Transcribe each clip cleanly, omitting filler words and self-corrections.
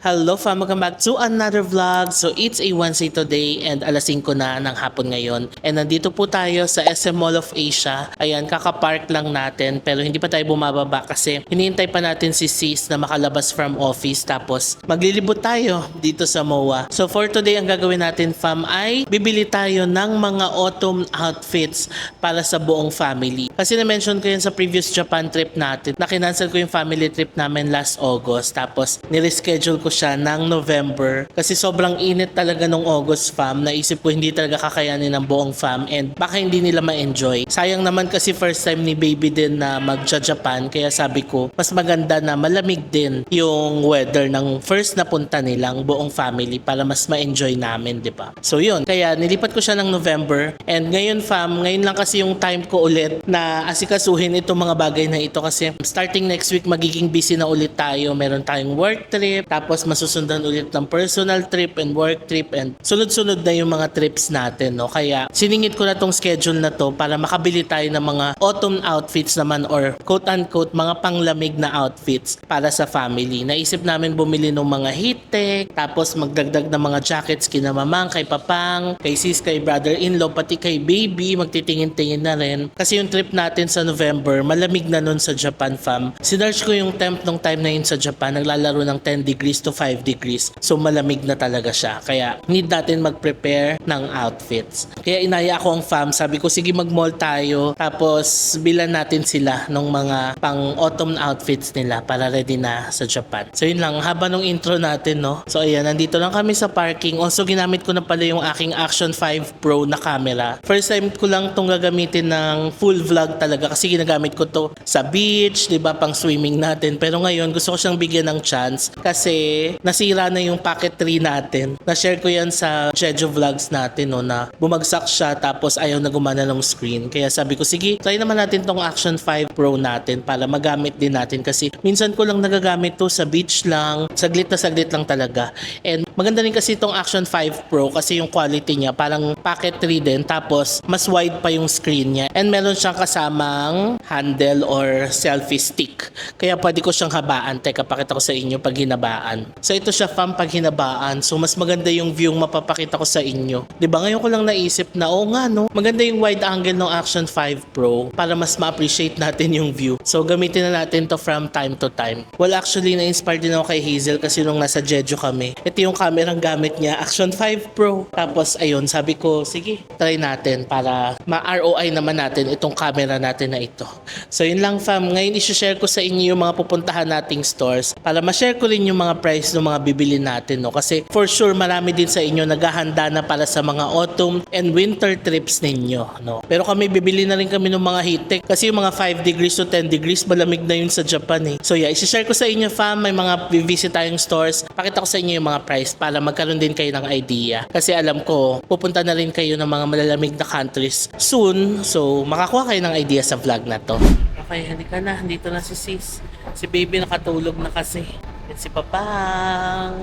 Hello fam, welcome back to another vlog. So it's a Wednesday today and alas 5 na ng hapon ngayon. And nandito po tayo sa SM Mall of Asia. Ayan, kakapark lang natin pero hindi pa tayo bumababa kasi hinihintay pa natin si sis na makalabas from office tapos maglilibot tayo dito sa MOA. So for today ang gagawin natin fam ay bibili tayo ng mga autumn outfits para sa buong family. Kasi na-mention ko yan sa previous Japan trip natin na kinancel ko yung family trip namin last August tapos nireschedule ko siya ng November kasi sobrang init talaga nung August fam. Naisip ko hindi talaga kakayanin ng buong fam and baka hindi nila ma-enjoy. Sayang naman kasi first time ni baby din na magja-Japan kaya sabi ko mas maganda na malamig din yung weather ng first na punta nilang buong family para mas ma-enjoy namin, di ba? So yun, kaya nilipat ko siya ng November and ngayon fam, ngayon lang kasi yung time ko ulit na asikasuhin itong mga bagay na ito kasi starting next week magiging busy na ulit tayo. Meron tayong work trip tapos masusundan ulit ng personal trip and work trip and sunod-sunod na yung mga trips natin, no? Kaya siningit ko na tong schedule na to para makabili tayo ng mga autumn outfits naman or quote-unquote mga panglamig na outfits para sa family. Naisip namin bumili ng mga heat tech, tapos magdagdag ng mga jackets kina mamang, kay papang, kay sis, kay brother-in-law, pati kay baby, magtitingin-tingin na rin. Kasi yung trip natin sa November, malamig na nun sa Japan fam. Sinearch ko yung temp nung time na yun sa Japan, naglalaro ng 10 degrees to 5 degrees. So malamig na talaga siya. Kaya need natin mag-prepare ng outfits. Kaya inaya ko ang fam. Sabi ko sige mag-mall tayo. Tapos bilan natin sila ng mga pang autumn outfits nila para ready na sa Japan. So yun lang. Haba nung intro natin, no? So ayan, nandito lang kami sa parking. Also ginamit ko na pala yung aking Action 5 Pro na camera. First time ko lang itong gagamitin ng full vlog talaga kasi ginagamit ko to sa beach, di ba, pang swimming natin. Pero ngayon gusto ko siyang bigyan ng chance kasi nasira na yung Pocket 3 natin. Na-share ko yan sa Jeju Vlogs natin, no, na bumagsak siya tapos ayaw na gumana ng screen. Kaya sabi ko, sige, try naman natin tong Action 5 Pro natin para magamit din natin kasi minsan ko lang nagagamit to sa beach lang. Saglit na saglit lang talaga. And maganda rin kasi itong Action 5 Pro kasi yung quality niya parang Pocket 3 din tapos mas wide pa yung screen niya. And meron siyang kasamang handle or selfie stick. Kaya pwede ko siyang habaan. Teka, pakita ko sa inyo pag hinabaan. So ito siya fam pag hinabaan. So mas maganda yung view mapapakita ko sa inyo. 'Di ba? Ngayon ko lang naisip na nga no, maganda yung wide angle ng Action 5 Pro para mas ma-appreciate natin yung view. So gamitin na natin to from time to time. Well actually na-inspire din ako kay Hazel kasi nung nasa Jeju kami. Ito yung kamerang gamit niya, Action 5 Pro. Tapos ayun, sabi ko sige, try natin para ma-ROI naman natin itong camera natin na ito. So yun lang fam, ngayon i-share ko sa inyo yung mga pupuntahan nating stores para ma-share ko rin yung mga price ng mga bibili natin, no? Kasi for sure marami din sa inyo naghahanda na para sa mga autumn and winter trips ninyo, no? Pero kami bibili na rin kami ng mga heat tech kasi yung mga 5 degrees to 10 degrees malamig na yun sa Japan eh. So yeah, i-share ko sa inyo fam, may mga visit tayong stores. Pakita ko sa inyo yung mga price para magkaroon din kayo ng idea. Kasi alam ko, pupunta na rin kayo ng mga malalamig na countries soon. So makakuha kayo ng idea sa vlog na to. Okay, halika na. Dito na si sis. Si baby nakatulog na kasi. At si papang.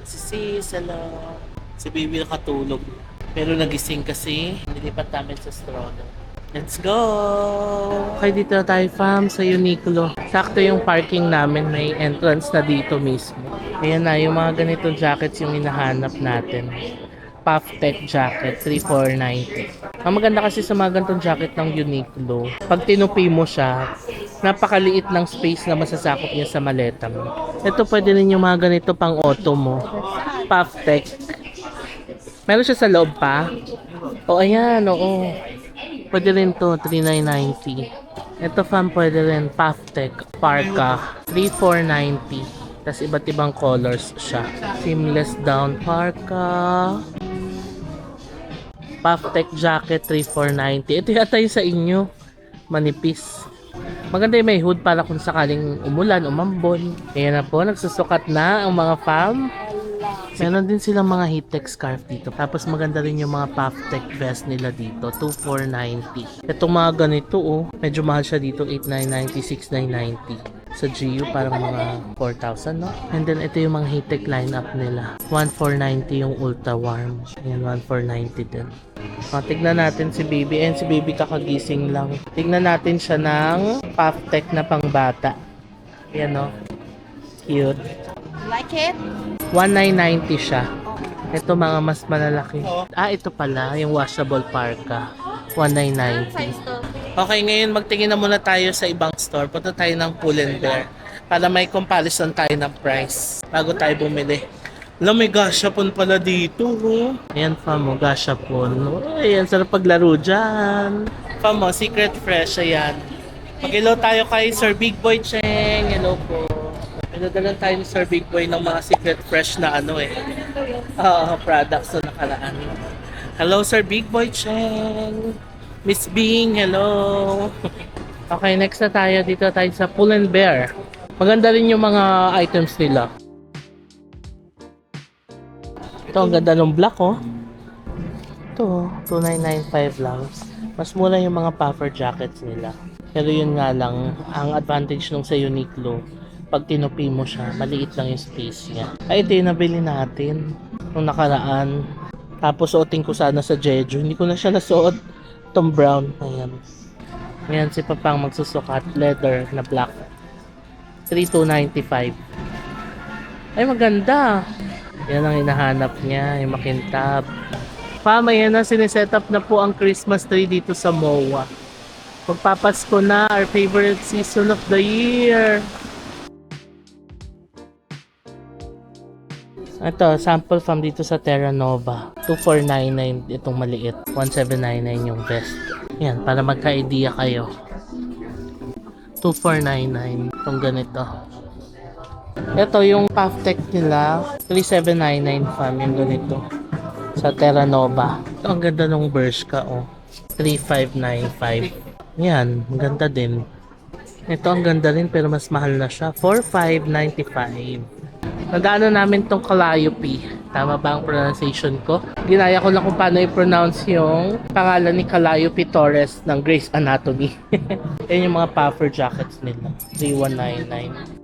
Si sis, hello. Si baby nakatulog. Pero nagising kasi. Nilipat namin sa stroller. Let's go! Okay, dito na tayo fam sa Uniqlo. Sakto yung parking namin. May entrance na dito mismo. Ayan na, yung mga ganitong jackets yung hinahanap natin. Puff Tech jacket, 3,490. Ang maganda kasi sa mga ganitong jacket ng Uniqlo, pag tinupi mo siya, napakaliit ng space na masasakop niya sa maleta mo. Ito pwede rin yung mga ganito pang auto mo. Puff Tech. Meron siya sa loob pa? O ayan, oo. Pwede rin to, 3,990. Ito fam, pwede rin Puff Tech, Parka, 3,490. Tapos iba't ibang colors siya. Seamless down Parka. Puff Tech jacket, 3,490. Ito yata yung sa inyo. Manipis. Maganda yung may hood para kung sakaling umulan, umambon. Ayan na po, nagsusukat na ang mga fam. Meron din silang mga heat tech scarf dito. Tapos maganda rin yung mga puff tech vest nila dito. 2,490. Itong mga ganito, oh. Medyo mahal siya dito. 8,990, 6,990. Sa GU parang mga 4,000, no? And then ito yung mga heat tech lineup nila. 1,490 yung ultra warm. Ayan, 1,490 din. Tignan natin si baby. And si baby kakagising lang. Tignan natin siya ng puff tech na pangbata. Ayan, no? Cute. Like it? 1990 siya. Ito mga mas malalaki. Ito pala, yung washable parka. 1990. Size to. Okay, ngayon magtingin na muna tayo sa ibang store. Punta tayo ng Pull & Bear para may comparison tayo ng price bago tayo bumili. Alam, may gashapon pala dito. Oh. Ayan, famo, gashapon. Ayan, sarap paglaro dyan. Famo, Secret Fresh, ayan. Mag-hello tayo kay Sir Big Boy Cheng. Hello po. Pinadalan tayo ni Sir Big Boy ng mga Secret Fresh na products na nakaraan. Hello, Sir Big Boy Cheng. Miss Bing, hello. Okay, next na tayo. Dito tayo sa Pull & Bear. Maganda rin yung mga items nila. Ito, ang ganda ng black, oh. Ito, 2995 lang. Mas mura yung mga puffer jackets nila. Pero yun nga lang, ang advantage nung sa Uniqlo, pag tinupi mo siya, maliit lang yung space niya. Ito yung nabili natin nung nakaraan. Tapos suotin ko sana sa Jeju. Hindi ko na siya nasuot. Itong brown. Ayan. Ayan si Papang magsusukat. Leather na black. 3295. Ay, maganda. Yan ang hinahanap niya, yung makintab. Mamaya na, siniset up na po ang Christmas tree dito sa MOA. Magpapasko na, our favorite season of the year. Ito, sample from dito sa Terra Nova. 2499 itong maliit. 1799 yung best. Yan, para magka-idea kayo. 2499 itong ganito. Ito yung puff tech nila, 3799 fam yung ganito sa Terra Nova. Ito ang ganda ng Bershka, oh. 3595. Yan, ang ganda din. Ito ang ganda rin pero mas mahal na siya, 4595. Nagano namin tong Calliope. Tama ba ang pronunciation ko? Ginaya ko lang kung paano i-pronounce yung pangalan ni Calliope Torres ng Grey's Anatomy. Yan yung mga puffer jackets nila, 3199.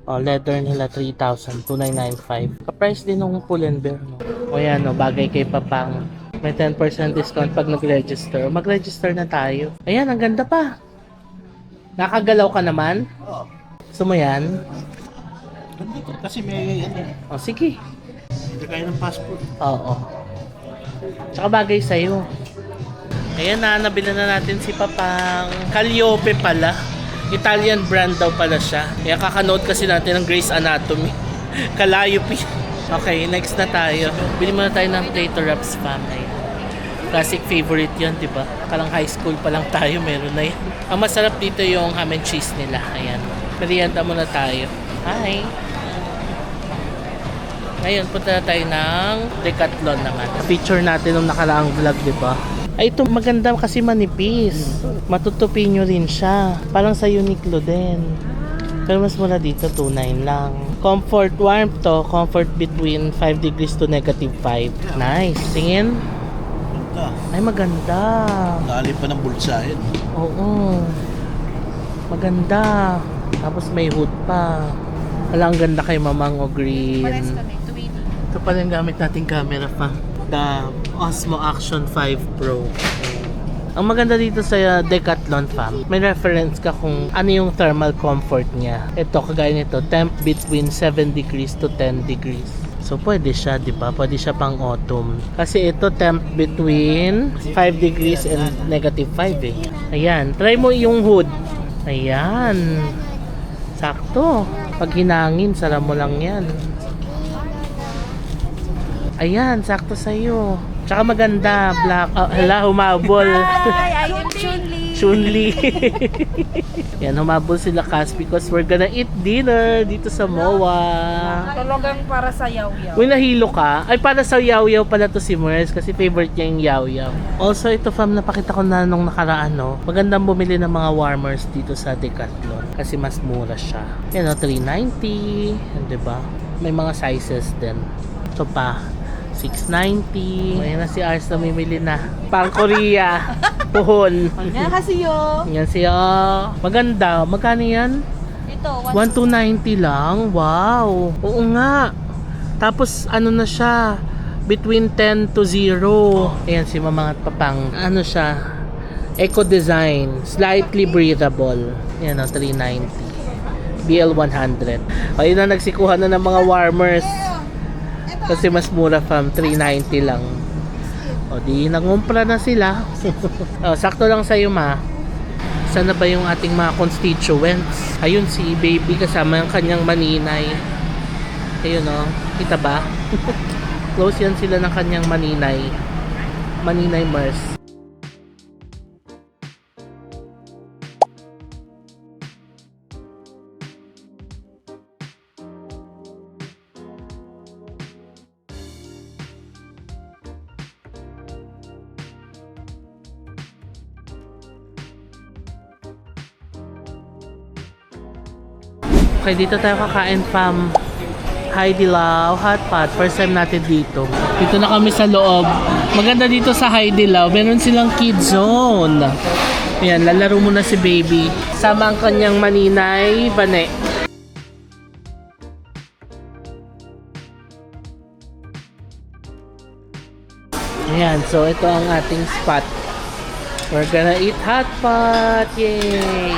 Oh, leather nila 3,000, 2,995. Ka-price din ng Pull & Bear, no? O yan, no, bagay kay Papang. May 10% discount pag nag-register. Mag-register na tayo. Ayan, ang ganda pa. Nakagalaw ka naman? Oo. Gusto mo yan? Ganda ko kasi may O, sige. hindi kaya ng passport. Oo. Tsaka bagay sa'yo. Ayan na, nabila na natin si Papang. Calliope pala. Italian brand daw pala siya. Kaya kakanood kasi natin ng Grey's Anatomy. Calliope. Okay, next na tayo. Bili muna tayo ng Play-Doh wraps pa. Ayan. Classic favorite yun, diba? Kalang high school pa lang tayo, meron na yan. Ang masarap dito yung ham and cheese nila. Ayan. Merienda muna tayo. Hi! Ngayon, punta na tayo ng Decathlon naman. Feature natin nung nakaraang vlog, diba? Ay, ito maganda kasi manipis. Matutupi nyo rin siya. Parang sa Uniqlo din. Pero mas mura dito, 2.9 lang. Comfort warmth to. Comfort between 5 degrees to -5. Nice. Tingin. Ganda. Ay, maganda. Lalim pa ng bulsa yun. Oo. Maganda. Tapos may hood pa. Wala, ang ganda kay Mamang o green. Pares kami, 280. Ito pala yung gamit nating camera pa. The Osmo Action 5 Pro. Ang maganda dito sa Decathlon fam, may reference ka kung ano yung thermal comfort niya. Ito, kagaya nito, temp between 7 degrees to 10 degrees. So, pwede siya, di ba? Pwede siya pang autumn. Kasi ito, temp between 5 degrees and -5 eh. Ayan, try mo yung hood. Ayan. Sakto. Pag hinangin, sara mo lang yan. Ayan, sakto sa'yo. Tsaka maganda, black. Oh, hala, humabol. Hi, I am Chun-Li. Chun-Li. Yan, humabol sila Cas because we're gonna eat dinner dito sa MOA. Talagang para sa yaw-yaw. Uy, nahilo ka? Ay, para sa yaw-yaw pala to si Mers kasi favorite niya yung yaw-yaw. Also, ito fam, napakita ko na nung nakaraan, no? Magandang bumili ng mga warmers dito sa Decathlon kasi mas mura siya. Yan, no? 390. Yan, diba? May mga sizes din. Ito pa. 690. Ayan na si Ars na mimili na. Pang Korea. Puhon. Yan kasi yun. Yan siya. Maganda. Magkano yan? Ito, 1290 lang. Wow. Oo nga. Tapos ano na siya? Between 10 to 0. Ayan si Mamang at Papang. Ano siya? Eco design. Slightly breathable. Yan o, 390. BL100. Ayun na, nagsikuhan na ng mga warmers. Kasi mas mura fam, 390 lang. O di, nangumpra na sila. O, sakto lang sa'yo ma. Sana ba yung ating mga constituents? Ayun si baby kasama yung kanyang maninay. Ayun o, kita ba? Close yan sila ng kanyang maninay. Maninay Mars. Okay, dito tayo kakain fam. Haidilao Hot Pot. First time natin dito. Dito na kami sa loob. Maganda dito sa Haidilao. Meron silang kids zone. Ayan, lalaro muna si baby. Sama ang kanyang maninay, Bane. Ayan, so ito ang ating spot. We're gonna eat hot pot. Yay!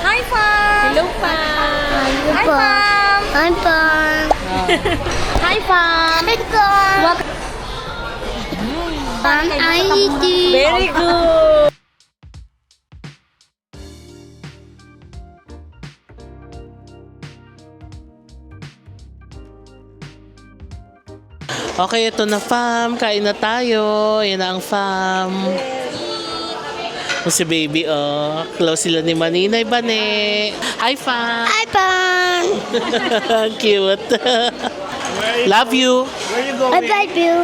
Hi, Fam! Hello, Fam! Hi, Fam! Hi, Pam. Hi, Fam! Hi, Pam. Pam, I eat it. Very good! Okay, ito na fam. Kain na tayo. Yan na ang fam. Si baby, oh. Close sila ni Maninay Bane. Hi, fam. Hi, Pam. Cute. Love you. Where you I going? love you.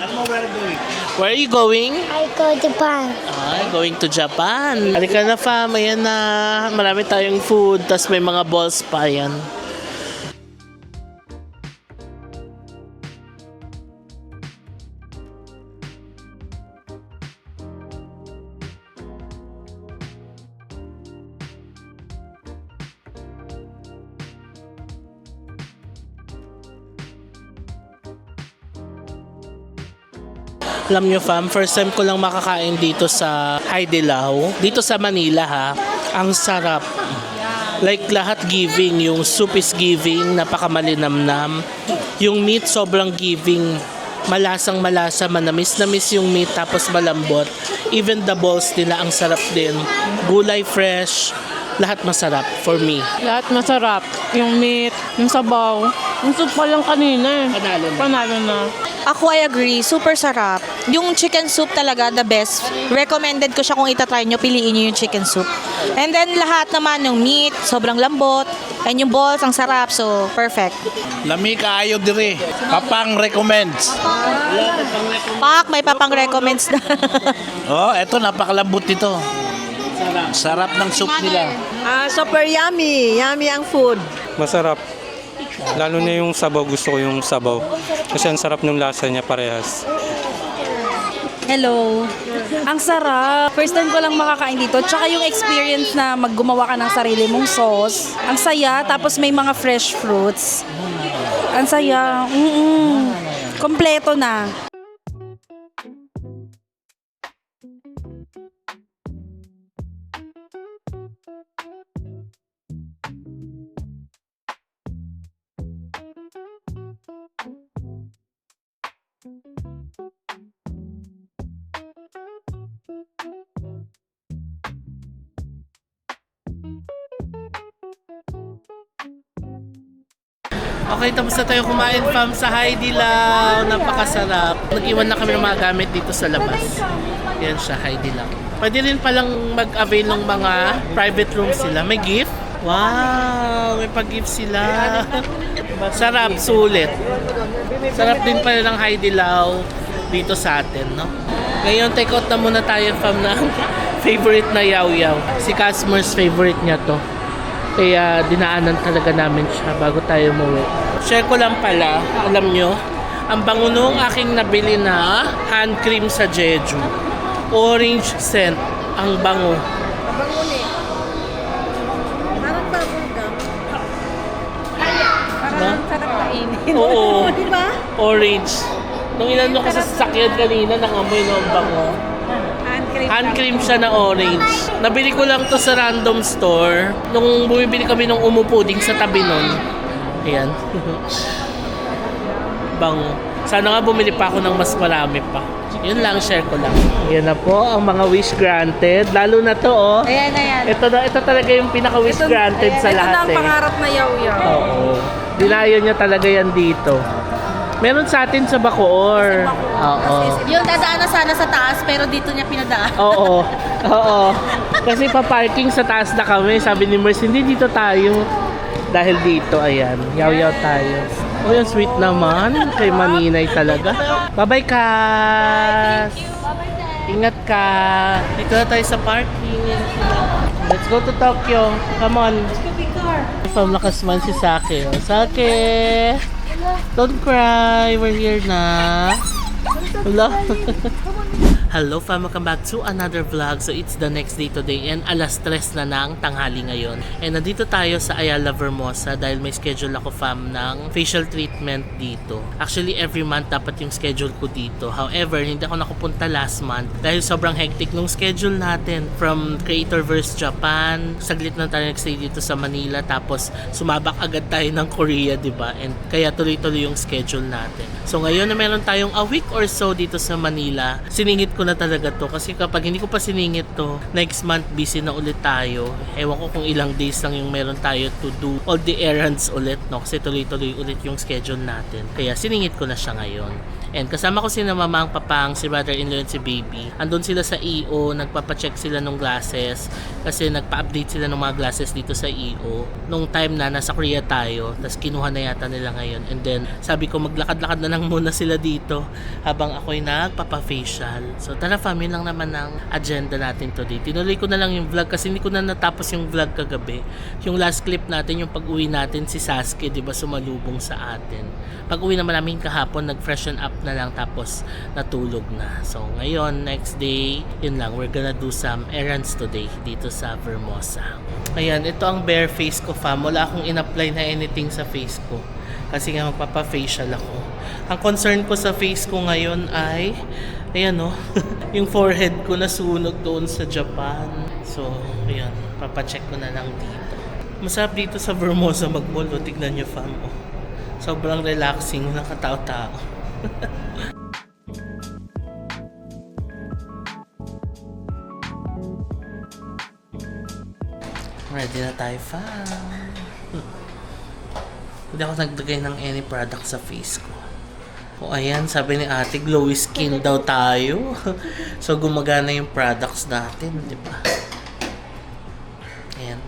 Ano, where you going? Where are you going? I go to Japan. Ay, going to Japan. Halika na fam. Ayan na. Marami tayong food. Tapos may mga balls pa yan. Alam nyo fam, first time ko lang makakain dito sa Haidilao. Dito sa Manila ha. Ang sarap. Like lahat giving. Yung soup is giving. Napakamalinamnam. Yung meat sobrang giving. Malasang malasa. Manamis-namis yung meat. Tapos malambot. Even the balls nila ang sarap din. Gulay fresh. Lahat masarap for me. Lahat masarap. Yung meat, yung sabaw. Yung soup pa lang kanina eh. Panalo na. Panalo na. Ako, I agree. Super sarap. Yung chicken soup talaga, the best. Recommended ko siya kung itatry nyo, piliin nyo yung chicken soup. And then lahat naman, yung meat, sobrang lambot. And yung balls, ang sarap. So, perfect. Lami kaayo dire. Papang recommends. Pak, may papang recommends na. Oh, eto napakalambot nito. Sarap ng soup nila. Super yummy. Yummy ang food. Masarap. Lalo na yung sabaw, gusto ko yung sabaw. Kasi ang sarap ng lasa niya parehas. Hello. Ang sarap. First time ko lang makakain dito. Tsaka yung experience na maggumawa ka ng sarili mong sauce. Ang saya. Tapos may mga fresh fruits. Ang saya. Kompleto na. Okay, tapos na tayo kumain fam sa Haidilao. Napakasarap. Nag-iwan na kami ng mga gamit dito sa labas. Yan siya, Haidilao. Pwede rin palang mag-avail ng mga private rooms sila. May gift? Wow! May pag-gift sila. Sarap, sulit. Sarap din pala ng Haidilao dito sa atin, no? Ngayon, take out na muna tayo fam ng favorite na yaw-yaw. Si Casmer's favorite niya to. Kaya dinaanan talaga namin siya bago tayo umuwi. Share ko lang pala, alam nyo, Ang bango nung aking nabili na hand cream sa Jeju. Orange scent. Ang bango. Parang bubble gum. No? Sarap kainin. Oo. Di ba? Orange. Nung inano ko sa sasakyan kanina, nangamoy no, ang bango. Hand cream siya na orange. Nabili ko lang to sa random store. Nung bumibili kami ng umupuding sa tabi nun. Ayan. Bango. Sana nga bumili pa ako ng mas marami pa. Yun lang, share ko lang. Ayan na po, ang mga wish granted. Lalo na to, oh. Ayan, ayan. Ito talaga yung pinaka-wish granted sa Ito na lahat, ang pangarap na yaw-yaw. Oo. Dinayo niya talaga yan dito. Meron sa atin sa Bacoor. Oo. Yung dadaan na sana sa taas, pero dito niya pinadaan. Oo. Oo. Kasi pa-parking sa taas na kami. Sabi ni Merce, hindi dito tayo. Dahil dito, ayan. Yaw-yaw tayo. Oh, yung sweet naman. Kay Maninay talaga. Bye-bye, Cass. Ingat ka. Dito na tayo sa parking. Let's go to Tokyo. Come on. Pamlakas man si Sake. Oh. Sake! Don't cry. We're here na. Hello. Hello fam, welcome back to another vlog. So it's the next day today and alas 3 na ng tanghali ngayon. And nandito tayo sa Ayala Vermosa dahil may schedule ako fam ng facial treatment dito. Actually every month dapat yung schedule ko dito. However, hindi ako nakapunta last month dahil sobrang hectic nung schedule natin. From Creatorverse Japan, saglit na tayo nagstay dito sa Manila, tapos sumabak agad tayo ng Korea, diba? And kaya tuloy-tuloy yung schedule natin. So ngayon na meron tayong a week or so dito sa Manila, siningit ko na talaga to kasi kapag hindi ko pa siningit to, next month busy na ulit tayo. Ewan ko kung ilang days lang yung meron tayo to do all the errands ulit, no? Kasi tuloy-tuloy ulit yung schedule natin. Kaya siningit ko na siya ngayon. And kasama ko si na mama, ang papang, si brother-in-law and si baby. Andun sila sa EO, nagpapacheck sila ng glasses kasi nagpa-update sila ng mga glasses dito sa EO. Nung time na nasa Korea tayo, tas kinuha na yata nila ngayon. And then sabi ko maglakad-lakad na lang muna sila dito habang ako'y nagpapa-facial. So tara fam, yun lang naman ang agenda natin today. Tinuloy ko na lang yung vlog kasi hindi ko na natapos yung vlog kagabi. Yung last clip natin, yung pag-uwi natin si Sasuke, di ba, sumalubong sa atin. Pag-uwi naman namin kahapon, nag-freshen up na lang tapos natulog na. So ngayon, next day, yun lang, we're gonna do some errands today dito sa Vermosa. Ayan, ito ang bare face ko fam. Wala akong in-apply na anything sa face ko kasi nga magpapa-facial ako. Ang concern ko sa face ko ngayon ay ayan no, yung forehead ko nasunog doon sa Japan. So ayan, papacheck ko na lang dito. Masarap dito sa Vermosa mag-mall. Tignan nyo fam, oh. Sobrang relaxing, nakatao-tao. Ready na tayo, fam. Hindi ako naglagay ng any product sa face ko. O ayan, sabi ni ate, glowy skin daw tayo. So gumagana yung products natin, di ba? Ayan.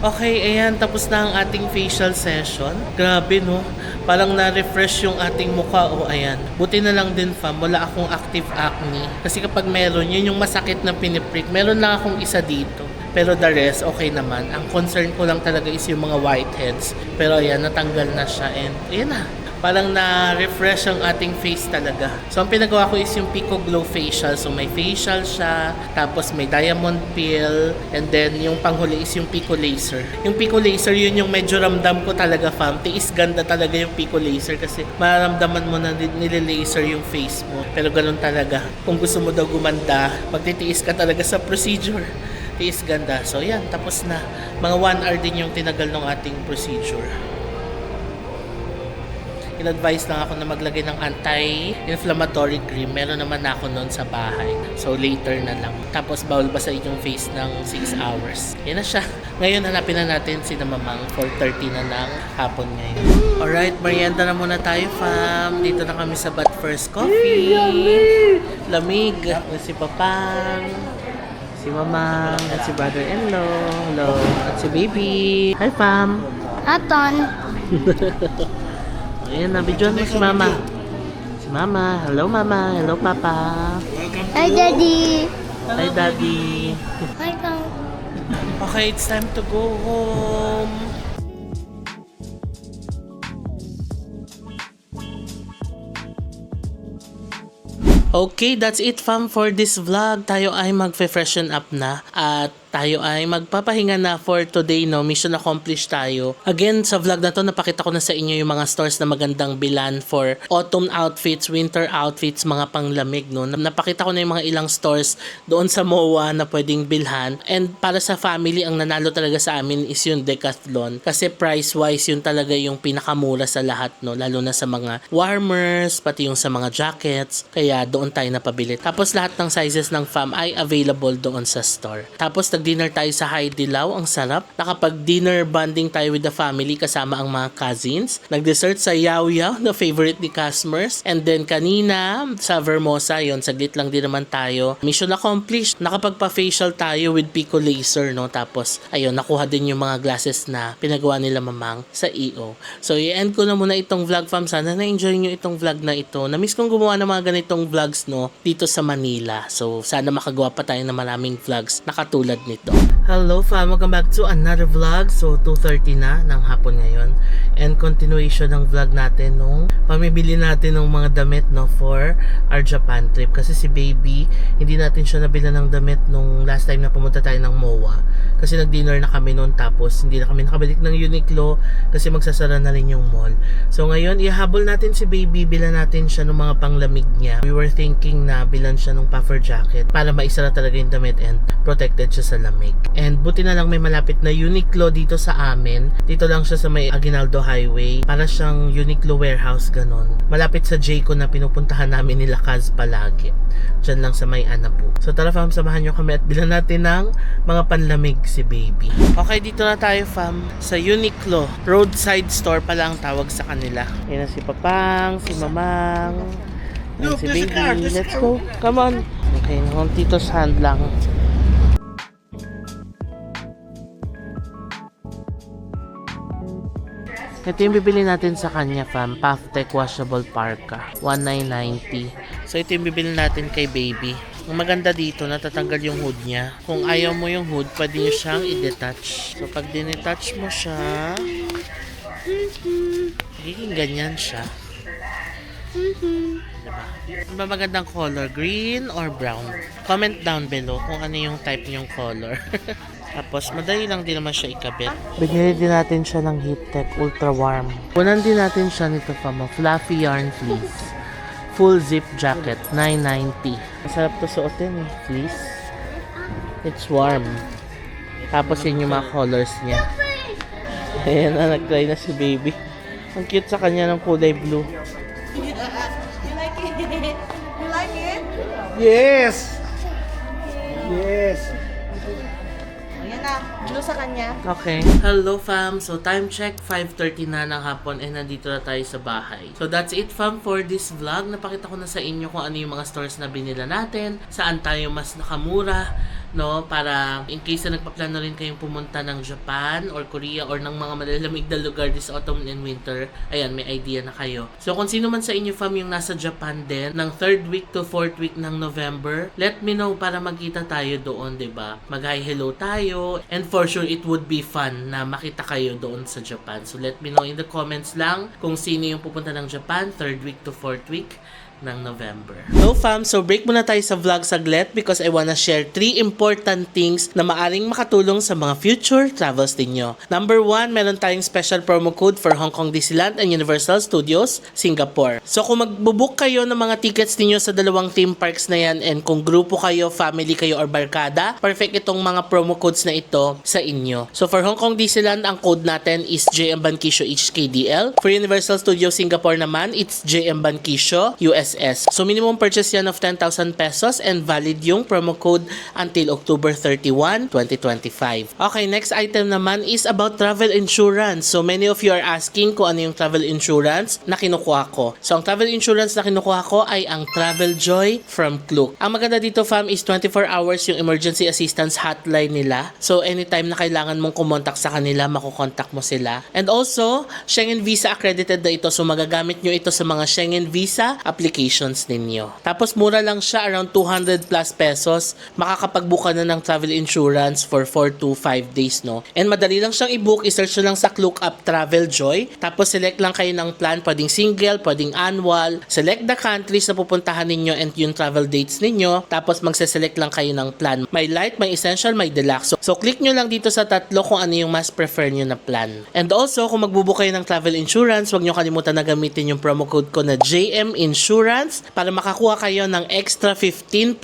Okay, ayan, tapos na ang ating facial session. Grabe, no? Parang na-refresh yung ating mukha. O, ayan. Buti na lang din, fam, wala akong active acne. Kasi kapag meron, yun yung masakit na piniprick. Meron lang akong isa dito. Pero the rest, okay naman. Ang concern ko lang talaga is yung mga whiteheads. Pero ayan, natanggal na siya. And, ayan na. Parang na-refresh ang ating face talaga. So, ang pinagawa ko is yung Pico Glow Facial. So, may facial siya, tapos may diamond peel, and then yung panghuli is yung Pico Laser. Yung Pico Laser, yun yung medyo ramdam ko talaga, fam. Tiis ganda talaga yung Pico Laser kasi mararamdaman mo na nile-laser yung face mo. Pero ganun talaga. Kung gusto mo daw gumanda, magtitiis ka talaga sa procedure. tiis ganda. So yan, tapos na. Mga 1 hour din yung tinagal ng ating procedure. In-advise lang ako na maglagay ng anti-inflammatory cream. Meron naman ako noon sa bahay. So later na lang. Tapos bawal basahin yung face ng 6 hours. Yan na siya. Ngayon hanapin na natin si na Mamang. 4:30 na ng hapon ngayon. Alright, merienda na muna tayo, fam. Dito na kami sa But First Coffee. Lamig. Si Papang. Si Mamang. At si brother-in-law. Hello. At si baby. Hi, fam. Aton. Ayan, nabidyoan mo si Mama. Si Mama. Hello, Mama. Hello, Papa. Hi, Daddy. Hi, Daddy. Hi, Kang. Okay, it's time to go home. Okay, that's it fam for this vlog. Tayo ay magfe-freshen up na at tayo ay magpapahinga na for today, no? Mission accomplished tayo. Again, sa vlog na to, napakita ko na sa inyo yung mga stores na magandang bilan for autumn outfits, winter outfits, mga panglamig, no? Napakita ko na yung mga ilang stores doon sa MOA na pwedeng bilhan. And para sa family, ang nanalo talaga sa amin is yung Decathlon. Kasi price-wise, yun talaga yung pinakamura sa lahat, no? Lalo na sa mga warmers, pati yung sa mga jackets. Kaya doon tayo napabili. Tapos lahat ng sizes ng fam ay available doon sa store. Tapos dinner tayo sa Hai Di Lao, ang sarap. Nakapag-dinner bonding tayo with the family kasama ang mga cousins. Nag-dessert sa Yao Yao, the favorite ni customers. And then kanina sa Vermosa, yon saglit lang din naman tayo. Mission accomplished. Nakapagpa-facial tayo with Pico Laser, no? Tapos, ayun, nakuha din yung mga glasses na pinagawa nila Mamang sa EO. So, i-end ko na muna itong vlog, fam. Sana na-enjoy nyo itong vlog na ito. Na-miss kong gumawa ng mga ganitong vlogs, no? Dito sa Manila. So, sana makagawa pa tayo ng maraming vlogs na katulad nito. Hello fam, welcome back to another vlog. So 2:30 na ng hapon ngayon. And continuation ng vlog natin nung pamibili natin ng mga damit, no, for our Japan trip. Kasi si baby, hindi natin siya nabila ng damit nung last time na pumunta tayo ng MOA. Kasi nag-dinner na kami noon, tapos hindi na kami nakabalik ng Uniqlo kasi magsasara na rin yung mall. So ngayon, ihahabol natin si baby, bilan natin siya ng mga panglamig niya. We were thinking na bilan siya ng puffer jacket para maisara talaga yung damit and protected siya sa lamig. And buti na lang may malapit na Uniqlo dito sa amin. Dito lang siya sa may Aguinaldo Highway. Para siyang Uniqlo warehouse, ganon. Malapit sa Jayco na pinupuntahan namin nila Kaz palagi. Diyan lang sa may Anapu. So tara fam, samahan nyo kami at bilan natin ng mga panlamig si baby. Okay, dito na tayo fam sa Uniqlo. Roadside store pala ang tawag sa kanila. Yan na si Papang, si Mamang, and si baby. Let's go. Come on. Okay, home Tito's hand lang. Ito yung bibili natin sa kanya, fam. Paftec washable parka. 1990. So, ito yung bibili natin kay baby. Ang maganda dito, natatanggal yung hood niya. Kung ayaw mo yung hood, pwede nyo siyang i-detach. So, pag dinetach mo siya, magiging ganyan siya. Diba? Ano ba magandang color? Green or brown? Comment down below kung ano yung type niyong color. Tapos, madali lang din naman siya ikabit. Binili din natin siya ng Heattech Ultra Warm. Punan din natin siya nito pa mo. Fluffy Yarn Fleece. Full zip jacket. $9.90. Masarap to suotin eh. Fleece. It's warm. Tapos yun yung mga colors niya. Ayan na, nag-try na si baby. Ang cute sa kanya ng kulay blue. You like it? You like it? Yes! Yes! Ayan na, blue sa kanya. Okay. Hello fam. So time check 5:30 na ng hapon and nandito na tayo sa bahay. So that's it fam for this vlog. Napakita ko na sa inyo kung ano yung mga stores na binila natin, saan tayo mas nakamura, no, para in case na nagpaplano rin kayong pumunta ng Japan or Korea or ng mga malalamig na lugar this autumn and winter, ayan, may idea na kayo. So kung sino man sa inyo fam yung nasa Japan din ng 3rd week to 4th week ng November, let me know para magkita tayo doon, 'di ba? Mag-hi hello tayo, and for sure it would be fun na makita kayo doon sa Japan. So let me know in the comments lang kung sino yung pupunta ng Japan 3rd week to 4th week ng November. So fam, so break muna tayo sa vlog saglit because I wanna share 3 important things na maaring makatulong sa mga future travels ninyo. Number 1, meron tayong special promo code for Hong Kong Disneyland and Universal Studios, Singapore. So kung magbubook kayo ng mga tickets ninyo sa dalawang theme parks na yan and kung grupo kayo, family kayo or barkada, perfect itong mga promo codes na ito sa inyo. So for Hong Kong Disneyland, ang code natin is JM Bankisyo HKDL. For Universal Studios Singapore naman, it's JM Bankisyo USS. So minimum purchase yan of 10,000 pesos and valid yung promo code until October 31, 2025. Okay, next item naman is about travel insurance. So many of you are asking kung ano yung travel insurance na kinukuha ko. So ang travel insurance na kinukuha ko ay ang Travel Joy from Klook. Ang maganda dito fam is 24 hours yung emergency assistance hotline nila. So anytime na kailangan mong kumontak sa kanila, makukontak mo sila. And also, Schengen Visa accredited na ito. So magagamit nyo ito sa mga Schengen Visa applications ninyo. Tapos mura lang siya, around 200 plus pesos. Makakapag-book ka na ng travel insurance for 4 to 5 days, no? And madali lang siyang i-book. I-search nyo lang sa Klook app Travel Joy. Tapos select lang kayo ng plan. Pwedeng single, pwedeng annual. Select the countries na pupuntahan ninyo and yung travel dates ninyo. Tapos magse-select lang kayo ng plan. May light, may essential, may deluxe. So click nyo lang dito sa tatlo kung ano yung mas prefer nyo na plan. And also, kung magbubook kayo ng travel insurance, huwag nyo kalimutan na gamitin yung promo code ko na JM Insurance para makakuha kayo ng extra 15%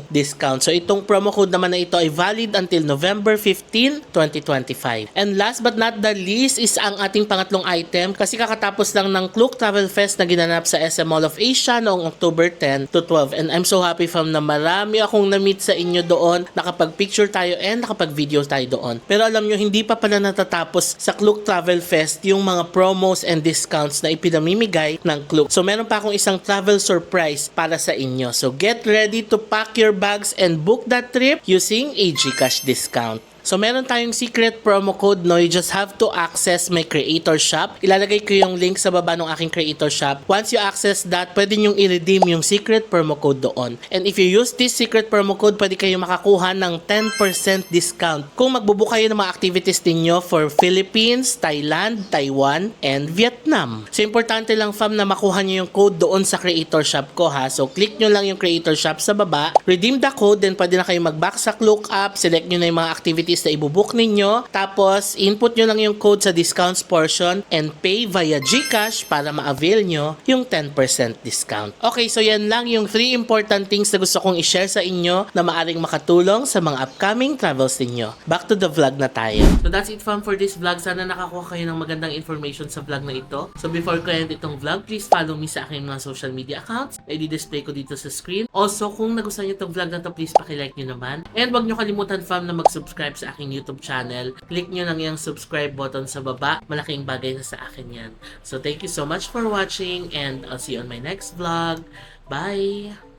discount. So itong promo code naman na ito ay valid until November 15, 2025. And last but not the least is ang ating pangatlong item kasi kakatapos lang ng Klook Travel Fest na ginanap sa SM Mall of Asia noong October 10 to 12. And I'm so happy fam na marami akong na-meet sa inyo doon. Nakapag-picture tayo and nakapag-video tayo doon. Pero alam nyo, hindi pa pala natatapos sa Klook Travel Fest yung mga promos and discounts na ipinamimigay ng Klook. So meron pa akong isang travel surprise para sa inyo. So get ready to pack your bags and book that trip using a GCash discount. So meron tayong secret promo code, no? You just have to access my creator shop. Ilalagay ko yung link sa baba ng aking creator shop. Once you access that, pwede nyong i-redeem yung secret promo code doon. And if you use this secret promo code, pwede kayo makakuha ng 10% discount kung magbubook kayo ng mga activities ninyo for Philippines, Thailand, Taiwan, and Vietnam. So importante lang fam na makuha nyo yung code doon sa creator shop ko ha. So click nyo lang yung creator shop sa baba, redeem the code, then pwede na kayo mag-back sa Klook app, select nyo na yung mga activities na ibubook ninyo, tapos input nyo lang yung code sa discounts portion and pay via GCash para ma-avail nyo yung 10% discount. Okay, so yan lang yung 3 important things na gusto kong i-share sa inyo na maaring makatulong sa mga upcoming travels ninyo. Back to the vlog na tayo. So that's it fam for this vlog. Sana nakakuha kayo ng magandang information sa vlog na ito. So before ko end itong vlog, please follow me sa aking mga social media accounts. I-display ko dito sa screen. Also, kung nagustuhan nyo itong vlog na to, please pakilike nyo naman. And wag nyo kalimutan fam na mag-subscribe sa aking YouTube channel. Click nyo lang yung subscribe button sa baba. Malaking bagay na sa akin yan. So thank you so much for watching and I'll see you on my next vlog. Bye!